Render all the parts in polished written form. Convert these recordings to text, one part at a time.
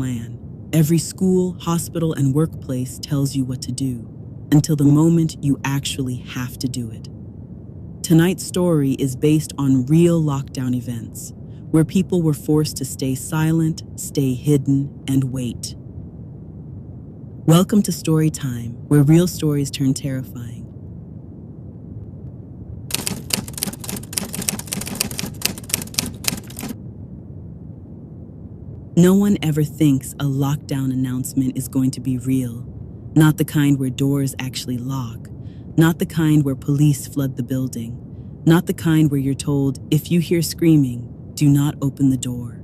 plan. Every school, hospital, and workplace tells you what to do, until the moment you actually have to do it. Tonight's story is based on real lockdown events, where people were forced to stay silent, stay hidden, and wait. Welcome to Stori Tyme, where real stories turn terrifying. No one ever thinks a lockdown announcement is going to be real. Not the kind where doors actually lock. Not the kind where police flood the building. Not the kind where you're told, if you hear screaming, do not open the door.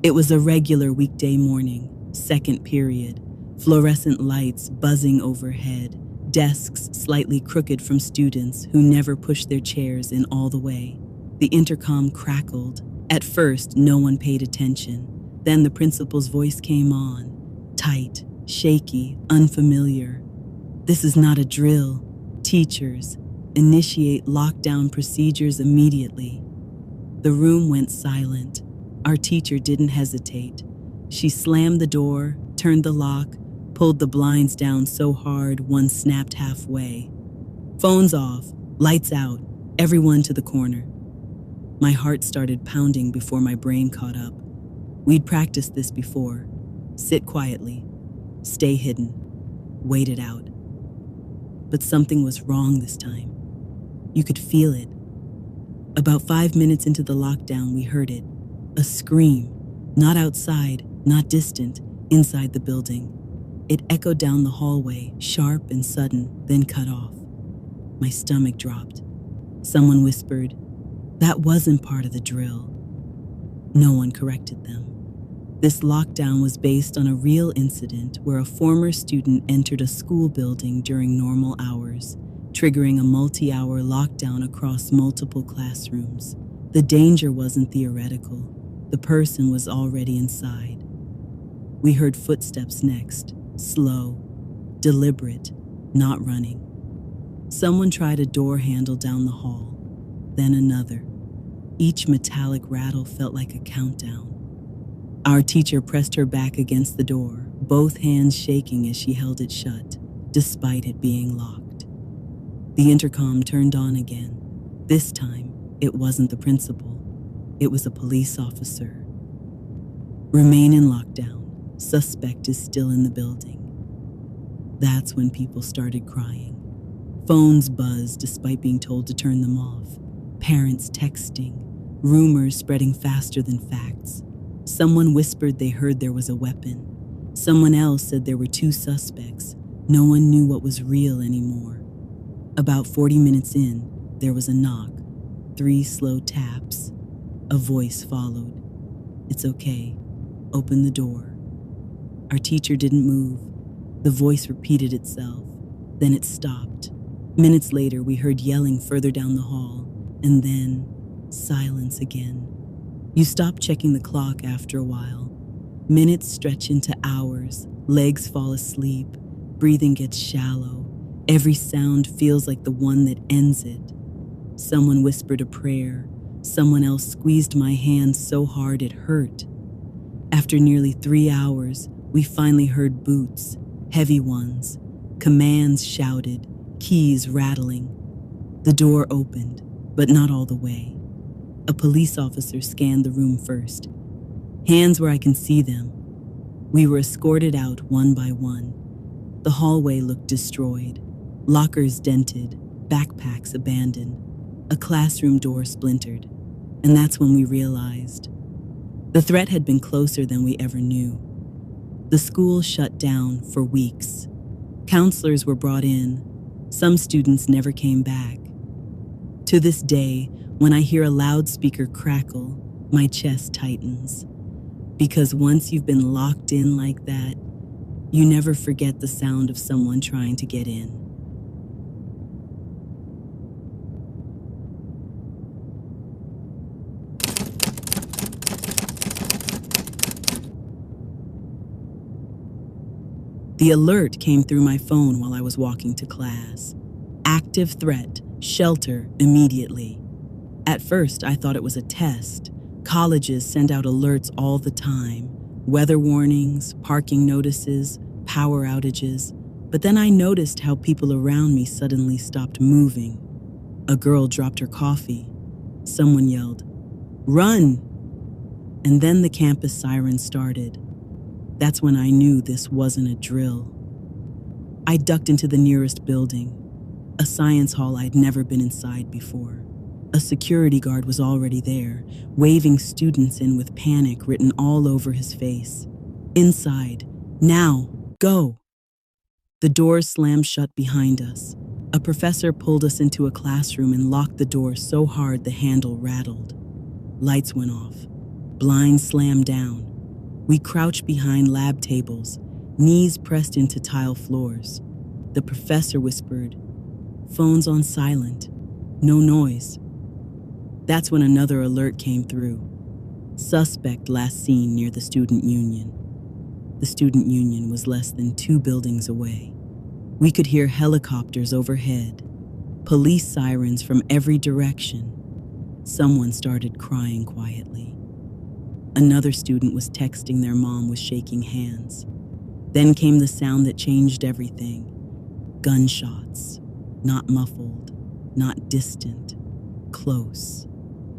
It was a regular weekday morning, second period. Fluorescent lights buzzing overhead. Desks slightly crooked from students who never pushed their chairs in all the way. The intercom crackled. At first, no one paid attention. Then the principal's voice came on, tight, shaky, unfamiliar. This is not a drill. Teachers, initiate lockdown procedures immediately. The room went silent. Our teacher didn't hesitate. She slammed the door, turned the lock, pulled the blinds down so hard one snapped halfway. Phones off, lights out, everyone to the corner. My heart started pounding before my brain caught up. We'd practiced this before. Sit quietly, stay hidden, wait it out. But something was wrong this time. You could feel it. About 5 minutes into the lockdown, we heard it. A scream, not outside, not distant, inside the building. It echoed down the hallway, sharp and sudden, then cut off. My stomach dropped. Someone whispered, "That wasn't part of the drill." No one corrected them. This lockdown was based on a real incident where a former student entered a school building during normal hours, triggering a multi-hour lockdown across multiple classrooms. The danger wasn't theoretical. The person was already inside. We heard footsteps next, slow, deliberate, not running. Someone tried a door handle down the hall, then another. Each metallic rattle felt like a countdown. Our teacher pressed her back against the door, both hands shaking as she held it shut, despite it being locked. The intercom turned on again. This time, it wasn't the principal. It was a police officer. "Remain in lockdown. Suspect is still in the building." That's when people started crying. Phones buzzed despite being told to turn them off. Parents texting. Rumors spreading faster than facts. Someone whispered they heard there was a weapon. Someone else said there were 2 suspects. No one knew what was real anymore. About 40 minutes in, there was a knock. 3 slow taps. A voice followed. "It's okay. Open the door." Our teacher didn't move. The voice repeated itself. Then it stopped. Minutes later, we heard yelling further down the hall, and then silence again. You stop checking the clock after a while. Minutes stretch into hours, legs fall asleep, breathing gets shallow. Every sound feels like the one that ends it. Someone whispered a prayer. Someone else squeezed my hand so hard it hurt. After nearly 3 hours, we finally heard boots, heavy ones, commands shouted, keys rattling. The door opened, but not all the way. A police officer scanned the room first. Hands where I can see them. We were escorted out one by one. The hallway looked destroyed. Lockers dented, backpacks abandoned. A classroom door splintered. And that's when we realized the threat had been closer than we ever knew. The school shut down for weeks. Counselors were brought in. Some students never came back. To this day, when I hear a loudspeaker crackle, my chest tightens. Because once you've been locked in like that, you never forget the sound of someone trying to get in. The alert came through my phone while I was walking to class. Active threat, shelter immediately. At first, I thought it was a test. Colleges send out alerts all the time. Weather warnings, parking notices, power outages. But then I noticed how people around me suddenly stopped moving. A girl dropped her coffee. Someone yelled, "Run!" And then the campus siren started. That's when I knew this wasn't a drill. I ducked into the nearest building, a science hall I'd never been inside before. A security guard was already there, waving students in with panic written all over his face. "Inside, now, go!" The doors slammed shut behind us. A professor pulled us into a classroom and locked the door so hard the handle rattled. Lights went off. Blinds slammed down. We crouched behind lab tables, knees pressed into tile floors. The professor whispered, "Phones on silent. No noise." That's when another alert came through. Suspect last seen near the student union. The student union was less than 2 buildings away. We could hear helicopters overhead, police sirens from every direction. Someone started crying quietly. Another student was texting their mom with shaking hands. Then came the sound that changed everything. Gunshots, not muffled, not distant, close.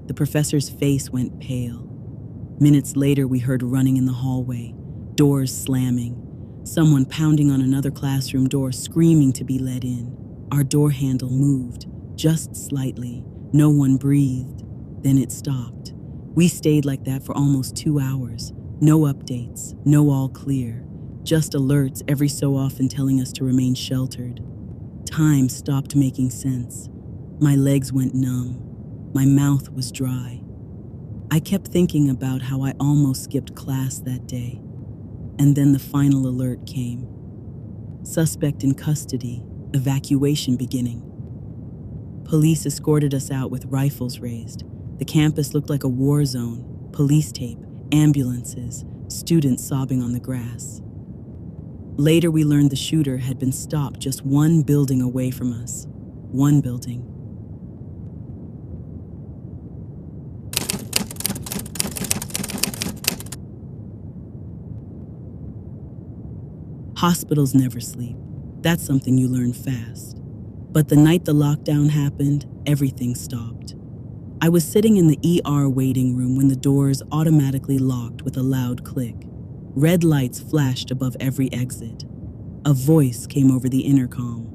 The professor's face went pale. Minutes later, we heard running in the hallway, doors slamming, someone pounding on another classroom door, screaming to be let in. Our door handle moved, just slightly. No one breathed. Then it stopped. We stayed like that for almost 2 hours. No updates, no all clear. Just alerts every so often telling us to remain sheltered. Time stopped making sense. My legs went numb. My mouth was dry. I kept thinking about how I almost skipped class that day. And then the final alert came. Suspect in custody, evacuation beginning. Police escorted us out with rifles raised. The campus looked like a war zone. Police tape, ambulances, students sobbing on the grass. Later we learned the shooter had been stopped just 1 building away from us. 1 building. Hospitals never sleep. That's something you learn fast. But the night the lockdown happened, everything stopped. I was sitting in the ER waiting room when the doors automatically locked with a loud click. Red lights flashed above every exit. A voice came over the intercom.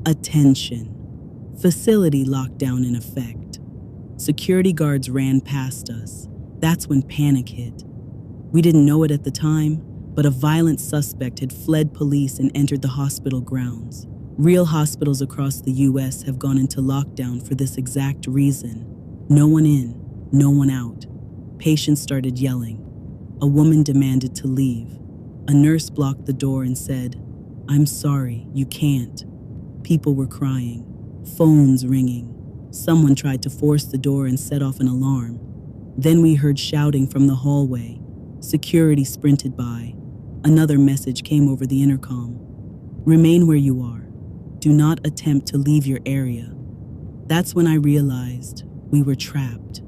"Attention. Facility lockdown in effect." Security guards ran past us. That's when panic hit. We didn't know it at the time, but a violent suspect had fled police and entered the hospital grounds. Real hospitals across the US have gone into lockdown for this exact reason. No one in, no one out. Patients started yelling. A woman demanded to leave. A nurse blocked the door and said, "I'm sorry, you can't." People were crying, phones ringing. Someone tried to force the door and set off an alarm. Then we heard shouting from the hallway. Security sprinted by. Another message came over the intercom. "Remain where you are. Do not attempt to leave your area." That's when I realized we were trapped.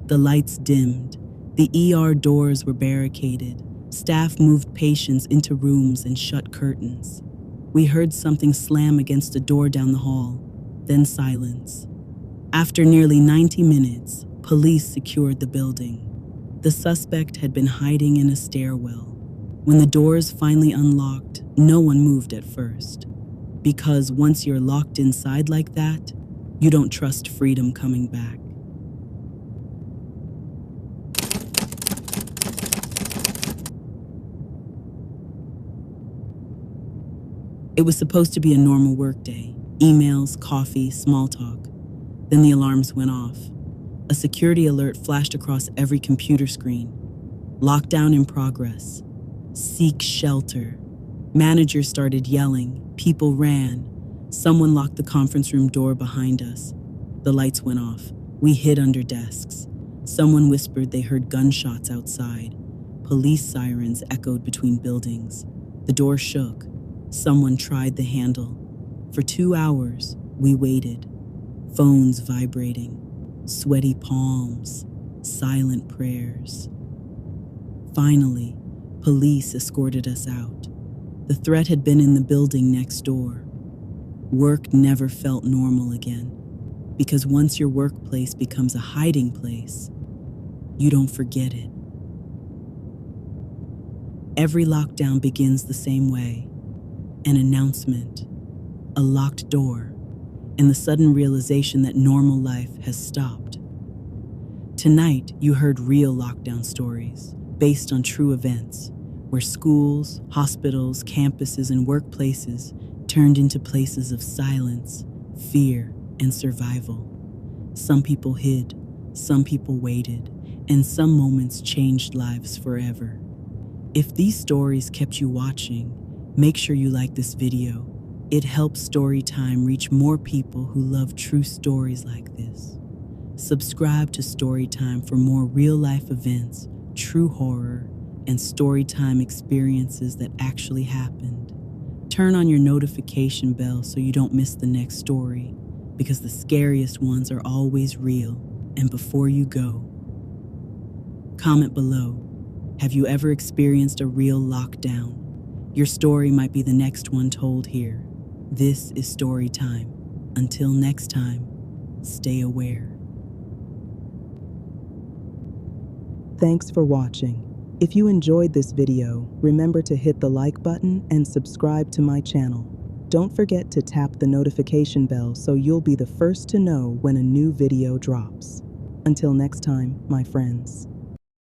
The lights dimmed. The ER doors were barricaded. Staff moved patients into rooms and shut curtains. We heard something slam against a door down the hall, then silence. After nearly 90 minutes, police secured the building. The suspect had been hiding in a stairwell. When the doors finally unlocked, no one moved at first. Because once you're locked inside like that, you don't trust freedom coming back. It was supposed to be a normal workday. Emails, coffee, small talk. Then the alarms went off. A security alert flashed across every computer screen. Lockdown in progress. Seek shelter. Managers started yelling. People ran. Someone locked the conference room door behind us. The lights went off. We hid under desks. Someone whispered they heard gunshots outside. Police sirens echoed between buildings. The door shook. Someone tried the handle. For 2 hours, we waited. Phones vibrating. Sweaty palms. Silent prayers. Finally, police escorted us out. The threat had been in the building next door. Work never felt normal again, because once your workplace becomes a hiding place, you don't forget it. Every lockdown begins the same way: an announcement, a locked door, and the sudden realization that normal life has stopped. Tonight, you heard real lockdown stories based on true events, where schools, hospitals, campuses, and workplaces turned into places of silence, fear, and survival. Some people hid, some people waited, and some moments changed lives forever. If these stories kept you watching, make sure you like this video. It helps Stori Tyme reach more people who love true stories like this. Subscribe to Stori Tyme for more real-life events, true horror, and Stori Tyme experiences that actually happened. Turn on your notification bell so you don't miss the next story, because the scariest ones are always real. And before you go, comment below. Have you ever experienced a real lockdown? Your story might be the next one told here. This is Stori Tyme. Until next time, stay aware. Thanks for watching. If you enjoyed this video, remember to hit the like button and subscribe to my channel. Don't forget to tap the notification bell so you'll be the first to know when a new video drops. Until next time, my friends.